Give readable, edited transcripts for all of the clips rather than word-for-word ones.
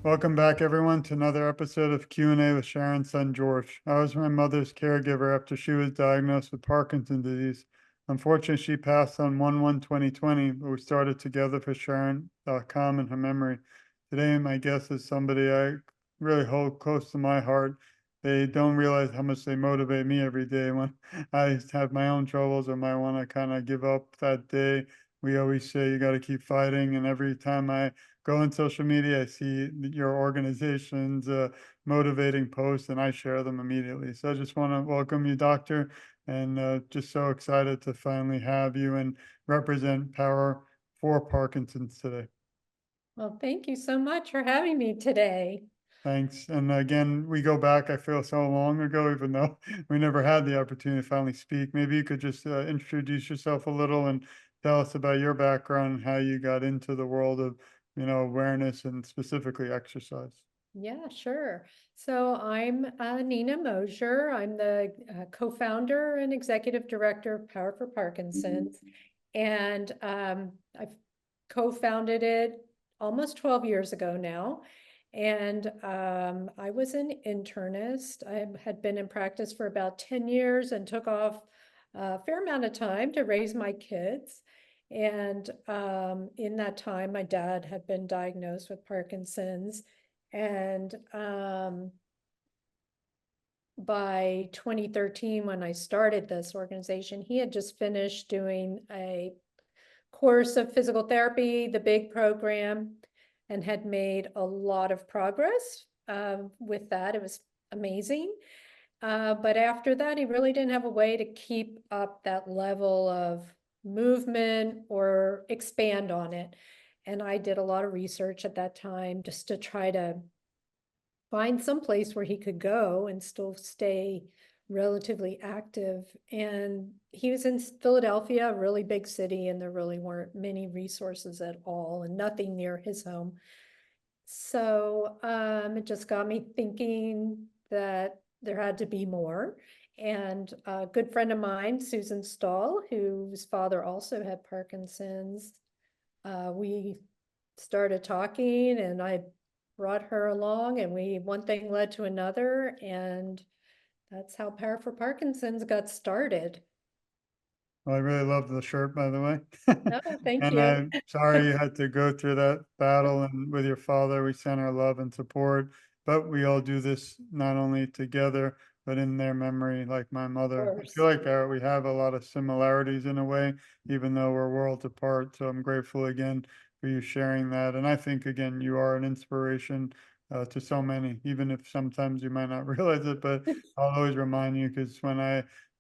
Welcome back, everyone, to another episode of Q&A with Sharon's son, George. I was my mother's caregiver after she was diagnosed with Parkinson's disease. Unfortunately, she passed on 1/1/2020, but we started TogetherForSharon.com in her memory. Today, my guest is somebody I really hold close to my heart. They don't realize how much they motivate me every day. When I have my own troubles or might want to kind of give up that day, we always say you got to keep fighting. And every time I go on social media, I see your organization's motivating posts and I share them immediately. So I just want to welcome you, Doctor, and just so excited to finally have you and represent Power for Parkinson's today. Well, thank you so much for having me today. Thanks. And again, we go back, I feel so long ago, even though we never had the opportunity to finally speak. Maybe you could just introduce yourself a little and tell us about your background, how you got into the world of, awareness and specifically exercise. Yeah, sure. So I'm Nina Moser. I'm the co-founder and executive director of Power for Parkinson's. And I've co-founded it almost 12 years ago now. And I was an internist. I had been in practice for about 10 years and took off a fair amount of time to raise my kids. And in that time, my dad had been diagnosed with Parkinson's. And by 2013, when I started this organization, he had just finished doing a course of physical therapy, the big program, and had made a lot of progress with that. It was amazing. But after that, he really didn't have a way to keep up that level of movement or expand on it. And I did a lot of research at that time just to try to find some place where he could go and still stay relatively active. And he was in Philadelphia, a really big city, and there really weren't many resources at all and nothing near his home. So it just got me thinking that there had to be more. And a good friend of mine, Susan Stahl, whose father also had Parkinson's, we started talking and I brought her along and one thing led to another, and that's how Power for Parkinson's got started. Well, I really love the shirt, by the way. Oh, thank And you. I'm sorry you had to go through that battle. And with your father, we send our love and support. But we all do this not only together, but in their memory, like my Of mother. I feel course. like we have a lot of similarities in a way, even though we're worlds apart. So I'm grateful again for you sharing that. And I think, again, you are an inspiration to so many, even if sometimes you might not realize it. But I'll always remind you because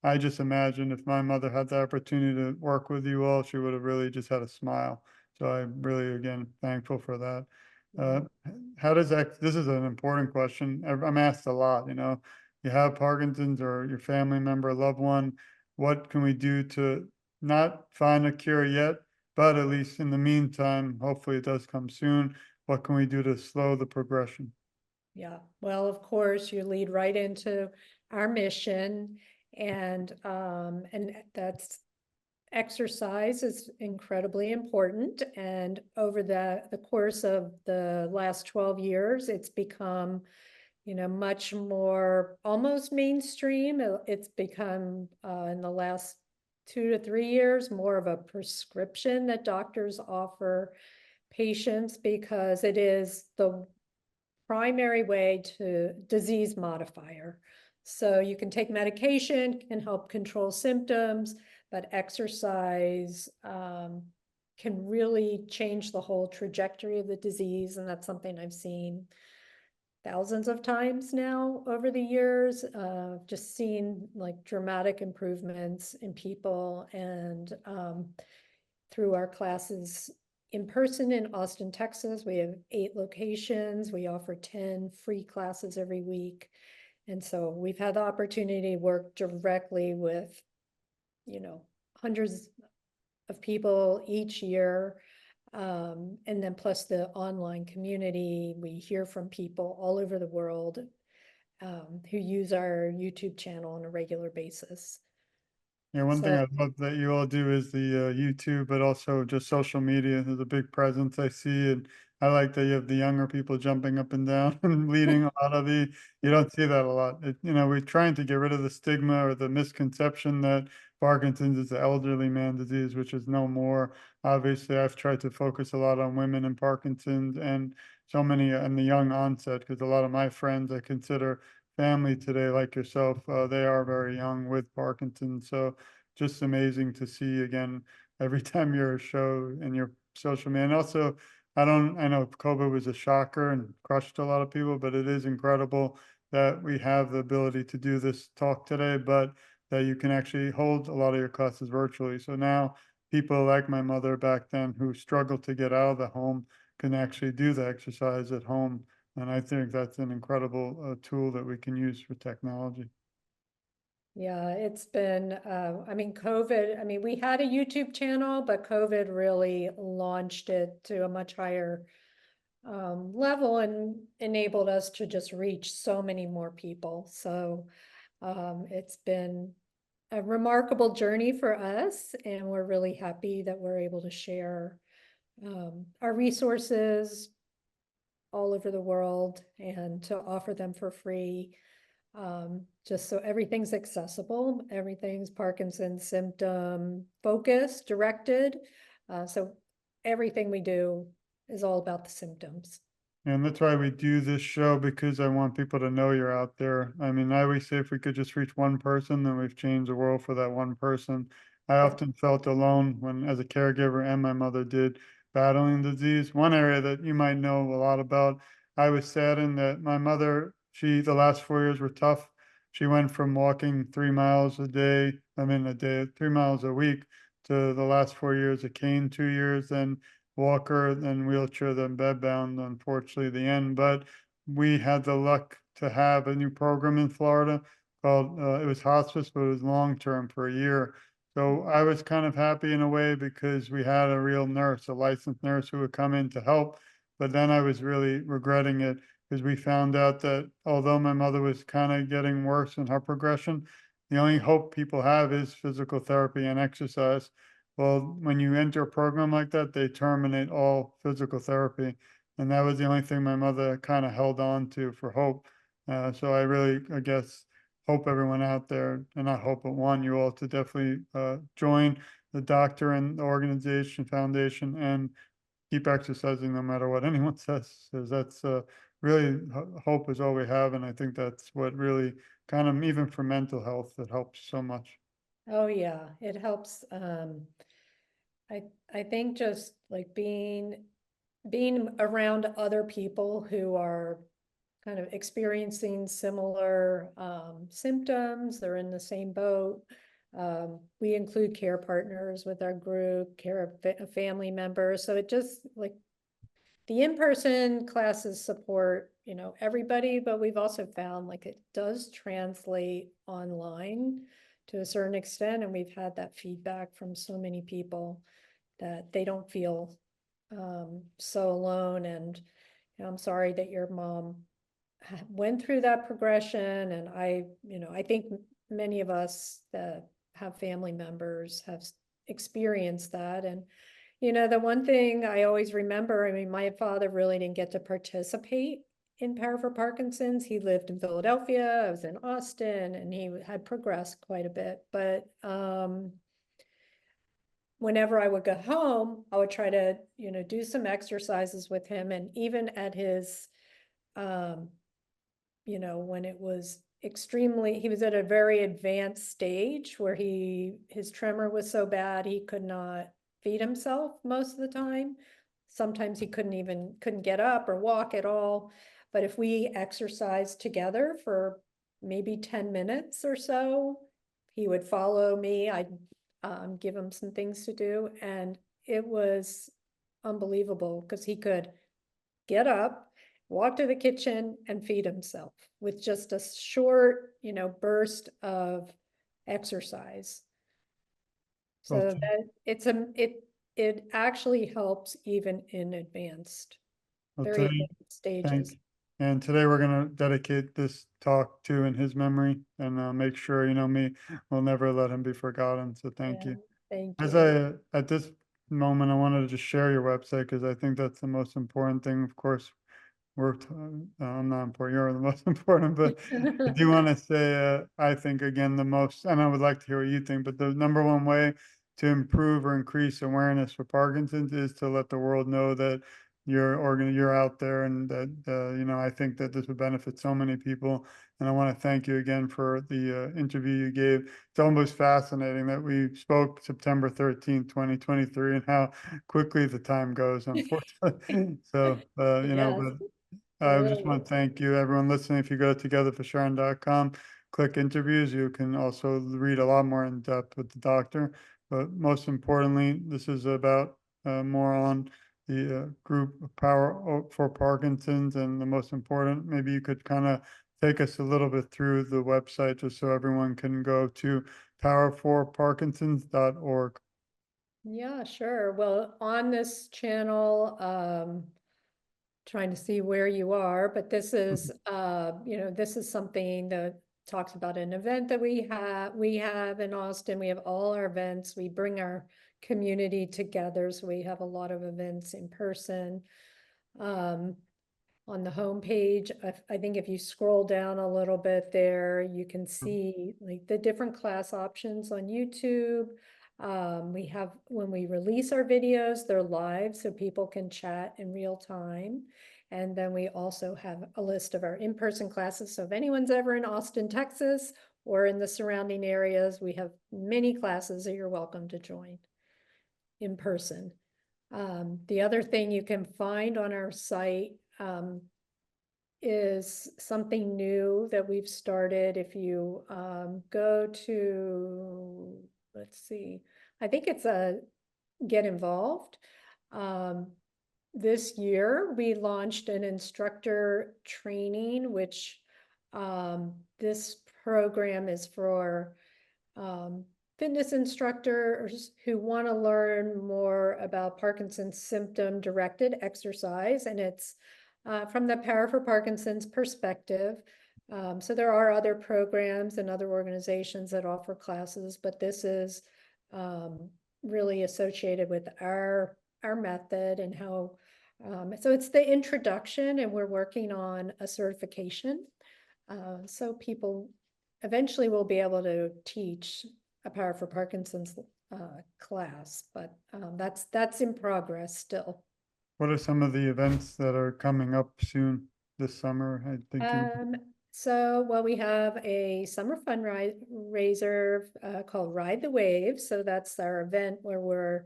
I just imagine if my mother had the opportunity to work with you all, she would have really just had a smile. So I'm really, again, thankful for that. Uh, how does that, this is an important question. I'm asked a lot, you have Parkinson's or your family member, loved one. What can we do to not find a cure yet, but at least in the meantime, hopefully it does come soon. What can we do to slow the progression? Yeah, well, of course, you lead right into our mission, and that's exercise is incredibly important. And over the course of the last 12 years, it's become, much more almost mainstream. It's become in the last 2 to 3 years more of a prescription that doctors offer patients because it is the primary way to disease modifier. So you can take medication, can help control symptoms, but exercise can really change the whole trajectory of the disease. And that's something I've seen thousands of times now over the years, just seen like dramatic improvements in people. And through our classes in person in Austin, Texas. We have 8 locations. We offer 10 free classes every week. And so we've had the opportunity to work directly with, hundreds of people each year. And then plus the online community, we hear from people all over the world who use our YouTube channel on a regular basis. Yeah, one thing So, I love that you all do is the YouTube, but also just social media. There's a big presence I see, and I like that you have the younger people jumping up and down and leading a lot of the. You don't see that a lot. We're trying to get rid of the stigma or the misconception that Parkinson's is the elderly man disease, which is no more. Obviously, I've tried to focus a lot on women and Parkinson's, and so many in the young onset, because a lot of my friends I consider family today, like yourself, they are very young with Parkinson's. So just amazing to see again every time you're a show and your social media. And also, I know COVID was a shocker and crushed a lot of people, but it is incredible that we have the ability to do this talk today, but that you can actually hold a lot of your classes virtually. So now people like my mother back then who struggled to get out of the home can actually do the exercise at home. And I think that's an incredible tool that we can use for technology. yeah, it's been, I mean, COVID, I mean, we had a YouTube channel, but COVID really launched it to a much higher level and enabled us to just reach so many more people. So it's been a remarkable journey for us, and we're really happy that we're able to share our resources all over the world and to offer them for free. Just so everything's accessible, everything's Parkinson's symptom focused, directed. So everything we do is all about the symptoms. And that's why we do this show, because I want people to know you're out there. I mean, I always say if we could just reach one person, then we've changed the world for that one person. I Yeah. often felt alone when, as a caregiver, and my mother did, battling disease. One area that you might know a lot about, I was saddened that my mother, the last 4 years were tough. She went from walking 3 miles a day, 3 miles a week, to the last 4 years, a cane 2 years, then walker, then wheelchair, then bedbound, unfortunately, the end. But we had the luck to have a new program in Florida called, it was hospice, but it was long term for a year. So I was kind of happy in a way because we had a real nurse, a licensed nurse who would come in to help. But then I was really regretting it because we found out that although my mother was kind of getting worse in her progression, the only hope people have is physical therapy and exercise. Well, when you enter a program like that, they terminate all physical therapy. And that was the only thing my mother kind of held on to for hope. So I really, I guess, hope everyone out there, and not hope, but want you all to definitely join the doctor and the organization foundation and keep exercising no matter what anyone says. Because that's really hope is all we have. And I think that's what really kind of, even for mental health, it helps so much. Oh, yeah, it helps. I I think just like being around other people who are kind of experiencing similar symptoms, they're in the same boat. We include care partners with our group, care of family members. So it just like the in-person classes support, everybody, but we've also found like it does translate online to a certain extent. And we've had that feedback from so many people that they don't feel so alone. And I'm sorry that your mom went through that progression. And I think many of us that have family members have experienced that. And the one thing I always remember, I mean, my father really didn't get to participate in Power for Parkinson's. He lived in Philadelphia, I was in Austin, and he had progressed quite a bit. But whenever I would go home, I would try to, do some exercises with him. And even at his, when it was he was at a very advanced stage where his tremor was so bad, he could not feed himself most of the time. Sometimes he couldn't get up or walk at all. But if we exercised together for maybe 10 minutes or so, he would follow me. I'd give him some things to do. And it was unbelievable because he could get up, walk to the kitchen, and feed himself with just a short, burst of exercise. Well, So that it actually helps even in advanced, well, very today, advanced stages. thank And today we're going to dedicate this talk to in his memory and make sure, me, we'll never let him be forgotten. So thank Yeah, you. thank As you. at this moment, I wanted to just share your website because I think that's the most important thing. Of course, I'm not important, you're the most important, but I do want to say, I think again, the most, and I would like to hear what you think, but the number one way to improve or increase awareness for Parkinson's is to let the world know that you're out there, and that, I think that this would benefit so many people. And I want to thank you again for the interview you gave. It's almost fascinating that we spoke September 13th, 2023, and how quickly the time goes, unfortunately. So, Yes, but I just really. want to thank you, everyone listening. If you go to TogetherForSharon.com, click interviews, you can also read a lot more in depth with the doctor. But most importantly, this is about more on the group of Power for Parkinson's. And the most important, maybe you could kind of take us a little bit through the website just so everyone can go to powerforparkinsons.org. Yeah, sure. Well, on this channel, trying to see where you are, but this is, this is something that talks about an event that we have in Austin. We have all our events. We bring our community together. So we have a lot of events in person. Um, on the homepage, I think if you scroll down a little bit there, you can see like the different class options on YouTube. We have, when we release our videos, they're live, so people can chat in real time. And then we also have a list of our in-person classes. So if anyone's ever in Austin, Texas, or in the surrounding areas, we have many classes that you're welcome to join in person. The other thing you can find on our site is something new that we've started. If you go to, let's see, I think it's a Get Involved. This year, we launched an instructor training, which this program is for fitness instructors who want to learn more about Parkinson's symptom-directed exercise, and it's from the Power for Parkinson's perspective. So there are other programs and other organizations that offer classes, but this is really associated with our method and how, so it's the introduction, and we're working on a certification. So people eventually will be able to teach a Power for Parkinson's class, but that's in progress still. What are some of the events that are coming up soon this summer? I think you. So, well, we have a summer fundraiser called Ride the Wave. So that's our event where we're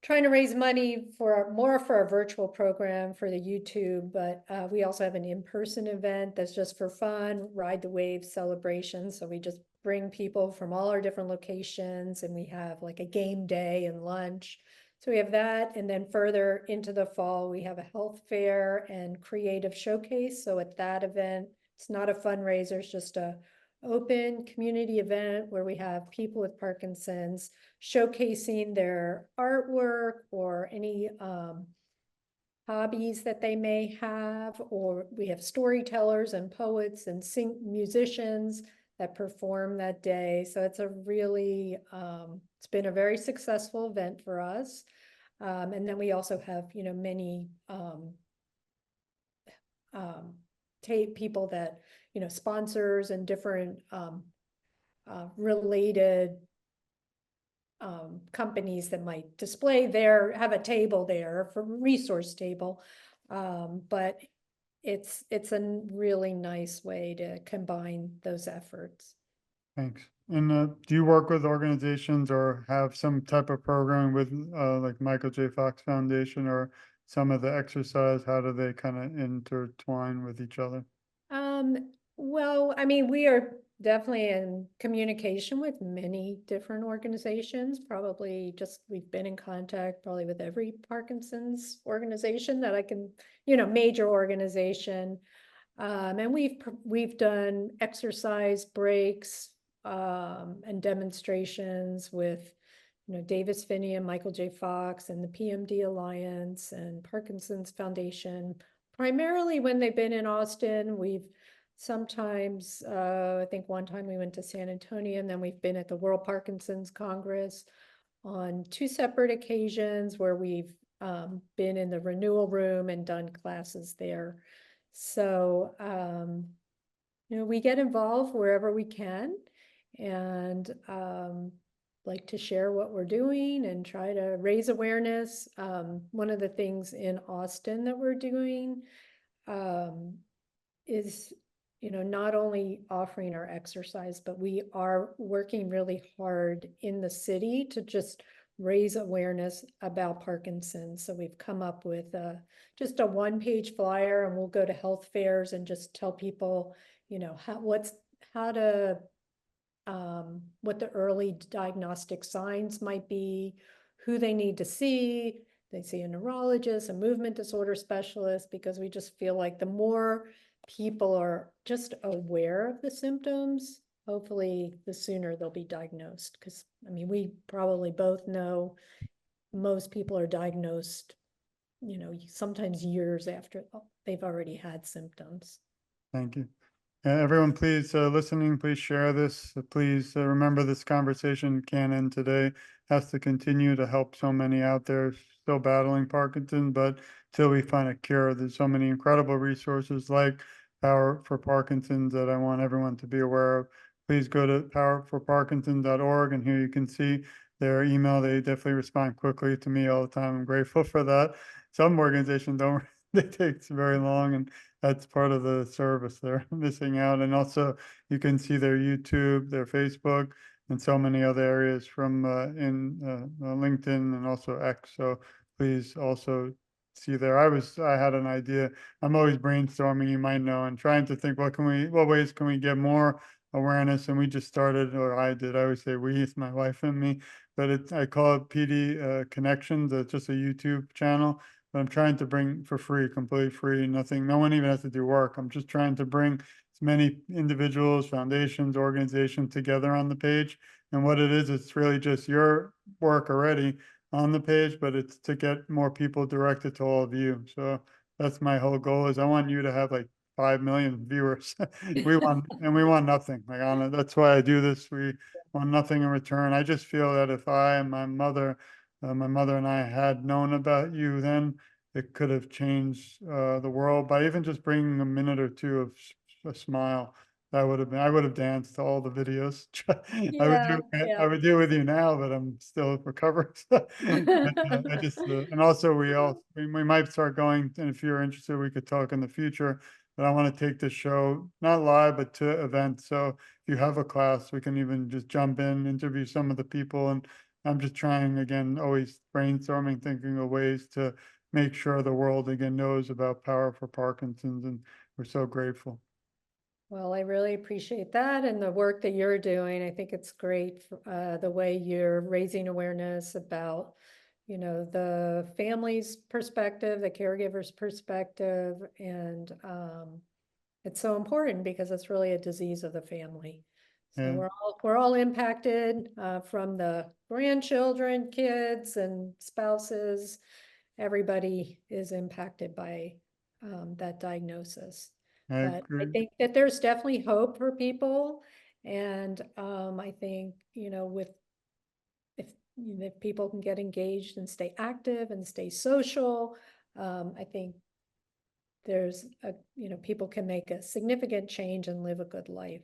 trying to raise money for more for our virtual program for the YouTube, but we also have an in-person event that's just for fun, Ride the Wave celebration. So we just bring people from all our different locations, and we have like a game day and lunch. So we have that, and then further into the fall, we have a health fair and creative showcase. So at that event, it's not a fundraiser, it's just a open community event where we have people with Parkinson's showcasing their artwork or any hobbies that they may have, or we have storytellers and poets and musicians that perform that day. So it's a really, it's been a very successful event for us. And then we also have, many people that, sponsors and different related companies that might display have a table there for resource table. But it's a really nice way to combine those efforts. Thanks. And do you work with organizations or have some type of program with like Michael J. Fox Foundation or some of the exercise? How do they kind of intertwine with each other? Well, I mean, we are definitely in communication with many different organizations. Probably we've been in contact probably with every Parkinson's organization that I can, major organization. And we've done exercise breaks and demonstrations with, Davis Finney and Michael J. Fox and the PMD Alliance and Parkinson's Foundation, primarily when they've been in Austin. We've sometimes, I think one time we went to San Antonio, and then we've been at the World Parkinson's Congress on two separate occasions where we've been in the renewal room and done classes there. So, we get involved wherever we can, and like to share what we're doing and try to raise awareness. One of the things in Austin that we're doing is, not only offering our exercise, but we are working really hard in the city to just raise awareness about Parkinson's. So we've come up with just a one-page flyer, and we'll go to health fairs and just tell people, what the early diagnostic signs might be, who they need to see. They see a neurologist, a movement disorder specialist, because we just feel like the more people are just aware of the symptoms, hopefully the sooner they'll be diagnosed. Because, we probably both know most people are diagnosed, sometimes years after they've already had symptoms. Thank you. Everyone, please, listening, please share this. Please remember this conversation can't end today. Has to continue to help so many out there still battling Parkinson, but till we find a cure, there's so many incredible resources like Power for Parkinson's that I want everyone to be aware of. Please go to powerforparkinson.org, and here you can see their email. They definitely respond quickly to me all the time. I'm grateful for that. Some organizations don't, they take very long, and that's part of the service they're missing out. And also you can see their YouTube, their Facebook, and so many other areas from LinkedIn and also X. So please also see there. I had an idea. I'm always brainstorming, you might know, and trying to think what ways can we get more awareness. And we just started, or I did. I always say we, it's my wife and me, but I call it PD Connections. It's just a YouTube channel. But I'm trying to bring for free, completely free, nothing, no one even has to do work. I'm just trying to bring as many individuals, foundations, organizations together on the page. And what it is, it's really just your work already on the page, but it's to get more people directed to all of you. So that's my whole goal, is I want you to have like 5 million viewers. we want nothing. Like, that's why I do this. We want nothing in return. I just feel that if I and my mother and I had known about you then, it could have changed the world by even just bringing a minute or two of a smile. I would have danced to all the videos. Yeah, I would do it with you now, but I'm still recovering. I just, and also we might start going, and if you're interested, we could talk in the future, but I want to take this show, not live, but to events. So if you have a class, we can even just jump in, interview some of the people. And I'm just trying, again, always brainstorming, thinking of ways to make sure the world again knows about Power for Parkinson's, and we're so grateful. Well, I really appreciate that and the work that you're doing. I think it's great, the way you're raising awareness about, the family's perspective, the caregiver's perspective, and it's so important because it's really a disease of the family. So Yeah, we're all impacted, from the grandchildren, kids, and spouses. Everybody is impacted by that diagnosis. I But I agree. think that there's definitely hope for people. And I think, if people can get engaged and stay active and stay social, I think people can make a significant change and live a good life.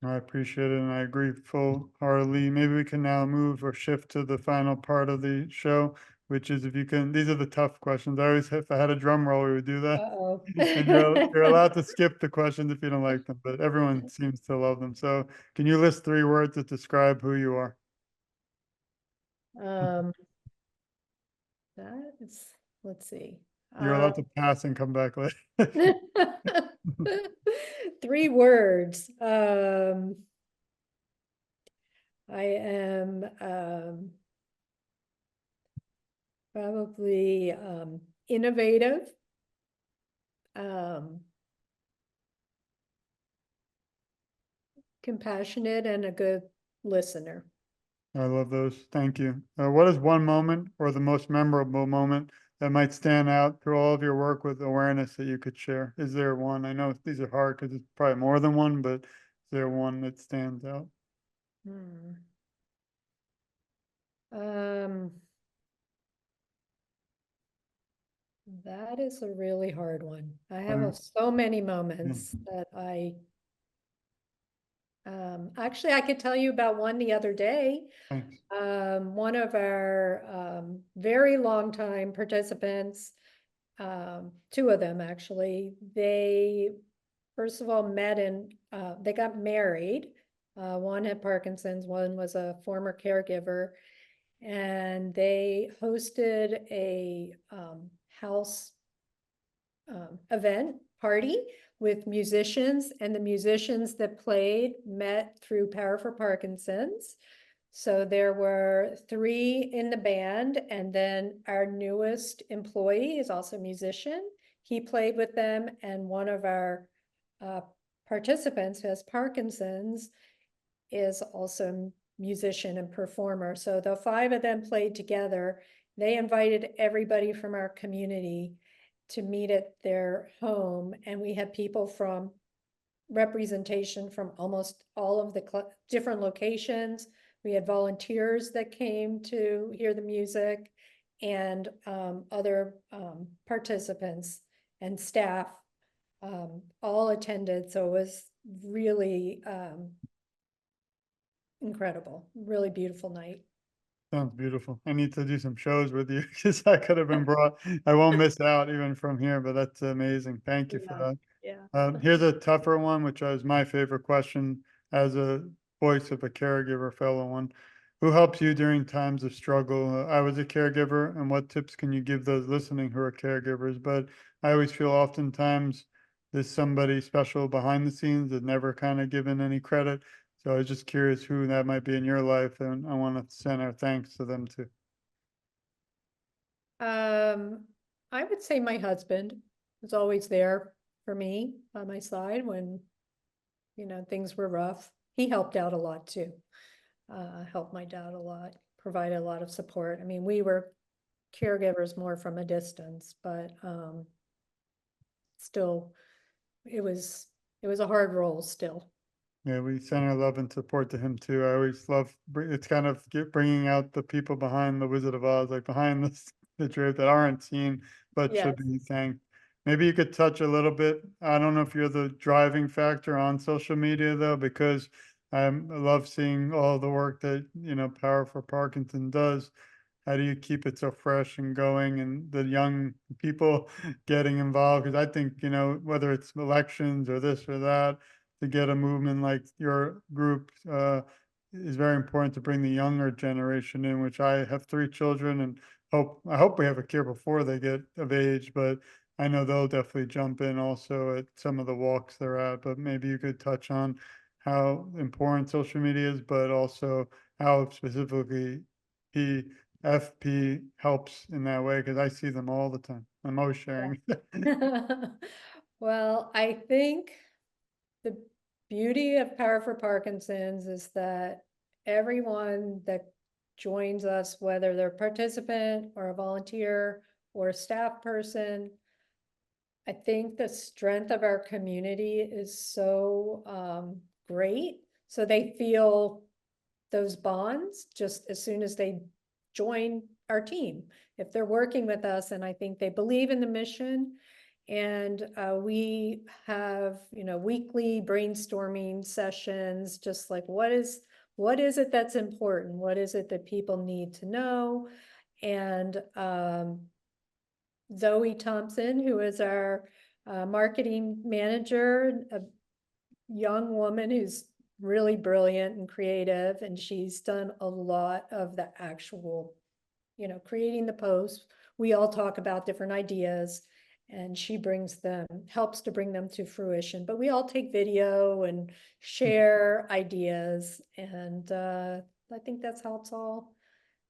I appreciate it, and I agree full-heartedly. Maybe we can now move or shift to the final part of the show, which is, if you can, these are the tough questions. If I had a drum roll, we would do that. Uh-oh. And you're allowed to skip the questions if you don't like them, but everyone seems to love them. So can you list 3 words that describe who you are? Um, that is, let's see. You're allowed to pass and come back later. 3 words. I am probably innovative, compassionate, and a good listener. I love those. Thank you. What is one moment or the most memorable moment that might stand out through all of your work with awareness that you could share? Is there one? I know these are hard because it's probably more than one, but is there one that stands out? Hmm. Um, that is a really hard one. I have Um, so many yeah, moments that actually I could tell you about one the other day. thanks. One of our very long time participants, two of them actually, they first of all met and they got married. One had Parkinson's, one was a former caregiver, and they hosted a house event party with musicians, and the musicians that played met through Power for Parkinson's. So there were three in the band, and then our newest employee is also a musician. He played with them, and one of our uh, participants who has Parkinson's is also a musician and performer. So the five of them played together. They invited everybody from our community to meet at their home, and we had people from representation from almost all of the different locations. We had volunteers that came to hear the music, and other participants and staff all attended. So it was really incredible, really beautiful night. Sounds beautiful. I need to do some shows with you because I could have been brought. I won't miss out even from here, but that's amazing. Thank you for Yeah, that. yeah. Here's a tougher one, which is my favorite question as a voice of a caregiver fellow one. Who helps you during times of struggle? I was a caregiver, and what tips can you give those listening who are caregivers? But I always feel oftentimes there's somebody special behind the scenes that never kind of given any credit. So I was just curious who that might be in your life, and I want to send our thanks to them too. Um, I would say my husband was always there for me by my side when, things were rough. He helped out a lot too. Helped my dad a lot, provided a lot of support. I mean, we were caregivers more from a distance, but still, it was it was a hard role still. Yeah, we send our love and support to him too. I always love, it's kind of bringing out the people behind the Wizard of Oz, like behind the truth that aren't seen, but should Yes. be thanked. Maybe you could touch a little bit. I don't know if you're the driving factor on social media though, because I love seeing all the work that, Power for Parkinson does. How do you keep it so fresh and going and the young people getting involved? Because I think, whether it's elections or this or that, to get a movement like your group is very important to bring the younger generation in, which I have three children and I hope we have a cure before they get of age, but I know they'll definitely jump in also at some of the walks they're at. But maybe you could touch on how important social media is, but also how specifically he FP helps in that way, because I see them all the time. I'm always sharing. Well, I think the beauty of Power for Parkinson's is that everyone that joins us, whether they're a participant or a volunteer or a staff person, I think the strength of our community is so great. So they feel those bonds just as soon as they join our team. If they're working with us, and I think they believe in the mission, and we have, weekly brainstorming sessions, just like what is it that's important? What is it that people need to know? And Zoe Thompson, who is our marketing manager, a young woman who's really brilliant and creative, and she's done a lot of the actual, creating the posts. We all talk about different ideas, and she helps to bring them to fruition. But we all take video and share ideas, and I think that's how it's all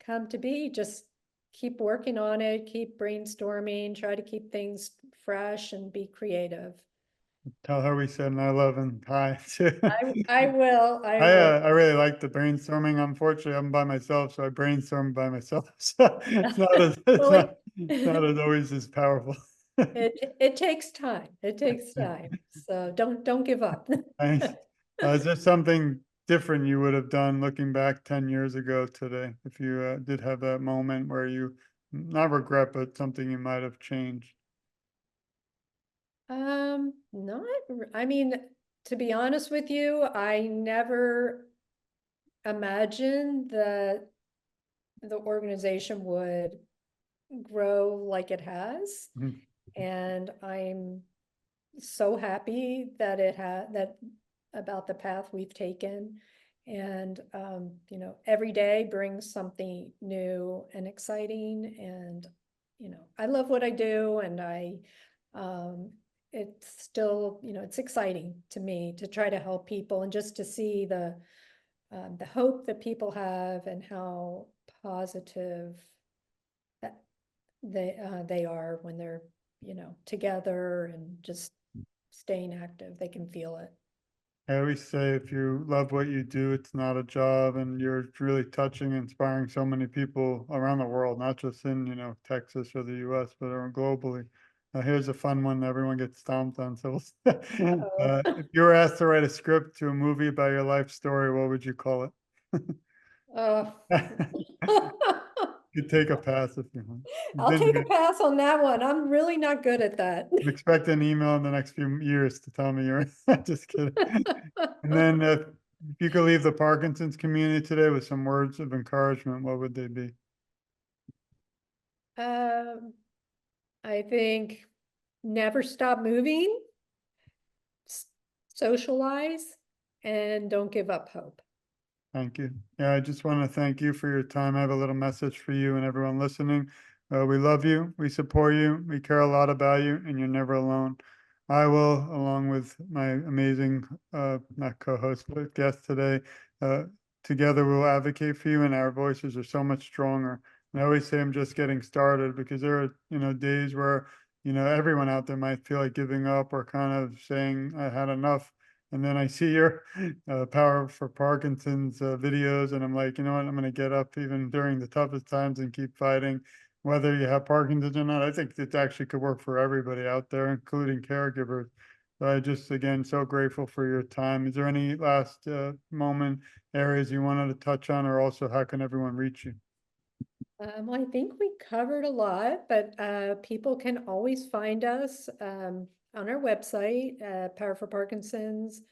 come to be. Just keep working on it, keep brainstorming, try to keep things fresh and be creative. Tell her we said 9/11 hi too. I will, I will. I really like the brainstorming. Unfortunately, I'm by myself, so I brainstorm by myself. So it's not as it's Well, not. Not as always as powerful. It takes time. It takes time. So don't give up. Thanks. Is there something different you would have done looking back 10 years ago today? If you did have that moment where you, not regret, but something you might have changed? Not, I mean, to be honest with you, I never imagined that the organization would grow like it has. Mhm. And I'm so happy that it had that about the path we've taken. And every day brings something new and exciting. And I love what I do, and um, it's still, it's exciting to me to try to help people and just to see the hope that people have and how positive that they are when they're, together and just staying active. They can feel it. I always say if you love what you do, it's not a job, and you're really touching, inspiring so many people around the world, not just in, Texas or the US, but globally. Here's a fun one that everyone gets stomped on. So, Oh. if you were asked to write a script to a movie about your life story, what would you call Oh. it? You take a pass if you want. You've I'll been take a good. pass on that one. I'm really not good at that. Expect an email in the next few years to tell me you're just kidding. And then if you could leave the Parkinson's community today with some words of encouragement, what would they be? Um, I think never stop moving, socialize, and don't give up hope. Thank you. Yeah, I just want to thank you for your time. I have a little message for you and everyone listening. We love you. We support you. We care a lot about you, and you're never alone. I will, along with my amazing, not co-host, but guest today, uh, together we will advocate for you, and our voices are so much stronger. And I always say I'm just getting started because there are, days where, everyone out there might feel like giving up or kind of saying, I had enough. And then I see your Power for Parkinson's videos, and I'm like, you know what? I'm going to get up even during the toughest times and keep fighting, whether you have Parkinson's or not. I think it actually could work for everybody out there, including caregivers. So I just, again, so grateful for your time. Is there any last moment areas you wanted to touch on, or also how can everyone reach you? I think we covered a lot, but people can always find us on our website, Power for Parkinson's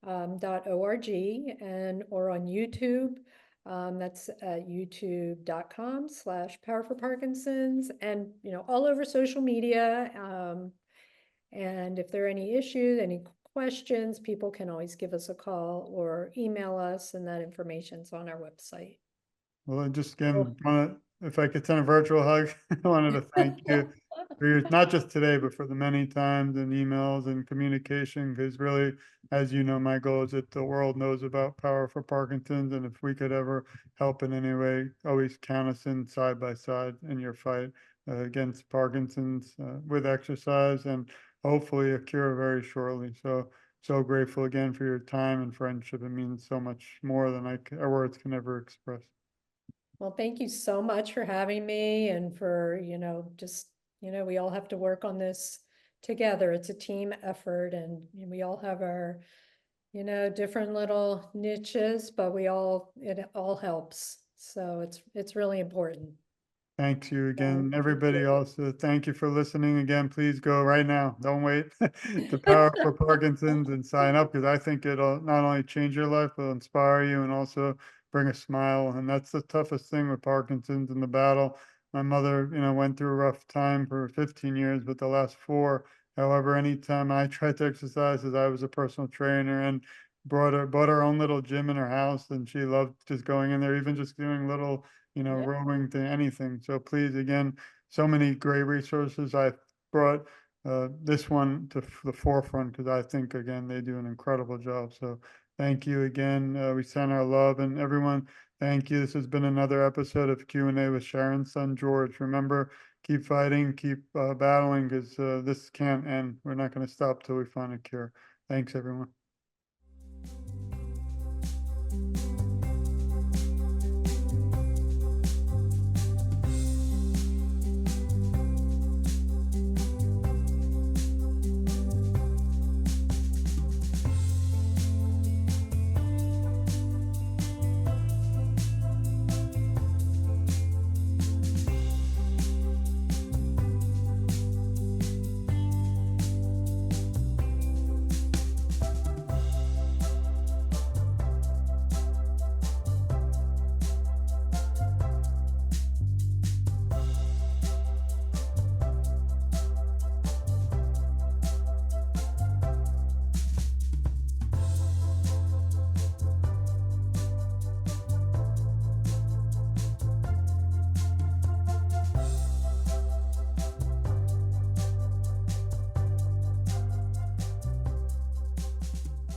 .org, and or on YouTube. That's youtube.com/Power for Parkinson's, and all over social media. And if there are any issues, any questions, people can always give us a call or email us, and that information's on our website. Well, I just Oh. again want to, if I could send a virtual hug, I wanted to thank you for your, not just today, but for the many times and emails and communication, because really, as you know, my goal is that the world knows about Power for Parkinson's. And if we could ever help in any way, always count us in side by side in your fight against Parkinson's with exercise and hopefully a cure very shortly. So, so grateful again for your time and friendship. It means so much more than our words can ever express. Well, thank you so much for having me and for, just, we all have to work on this together. It's a team effort, and we all have our, different little niches, but it all helps. So it's really important. Thanks you So again. thank Everybody you. also, thank you for listening again. Please go right now. Don't wait to Power for Parkinson's and sign up, because I think it'll not only change your life, but inspire you and also bring a smile. And that's the toughest thing with Parkinson's in the battle. My mother, went through a rough time for 15 years, but the last 4, however, anytime I tried to exercise, as I was a personal trainer and bought her own little gym in her house, and she loved just going in there, even just doing little Yeah. rowing to anything. So please, again, so many great resources. I brought this one to the forefront because I think, again, they do an incredible job. So thank you again. We send our love, and everyone, thank you. This has been another episode of Q&A with Sharon's son, George. Remember, keep fighting, keep battling, because this can't end. We're not going to stop till we find a cure. Thanks, everyone.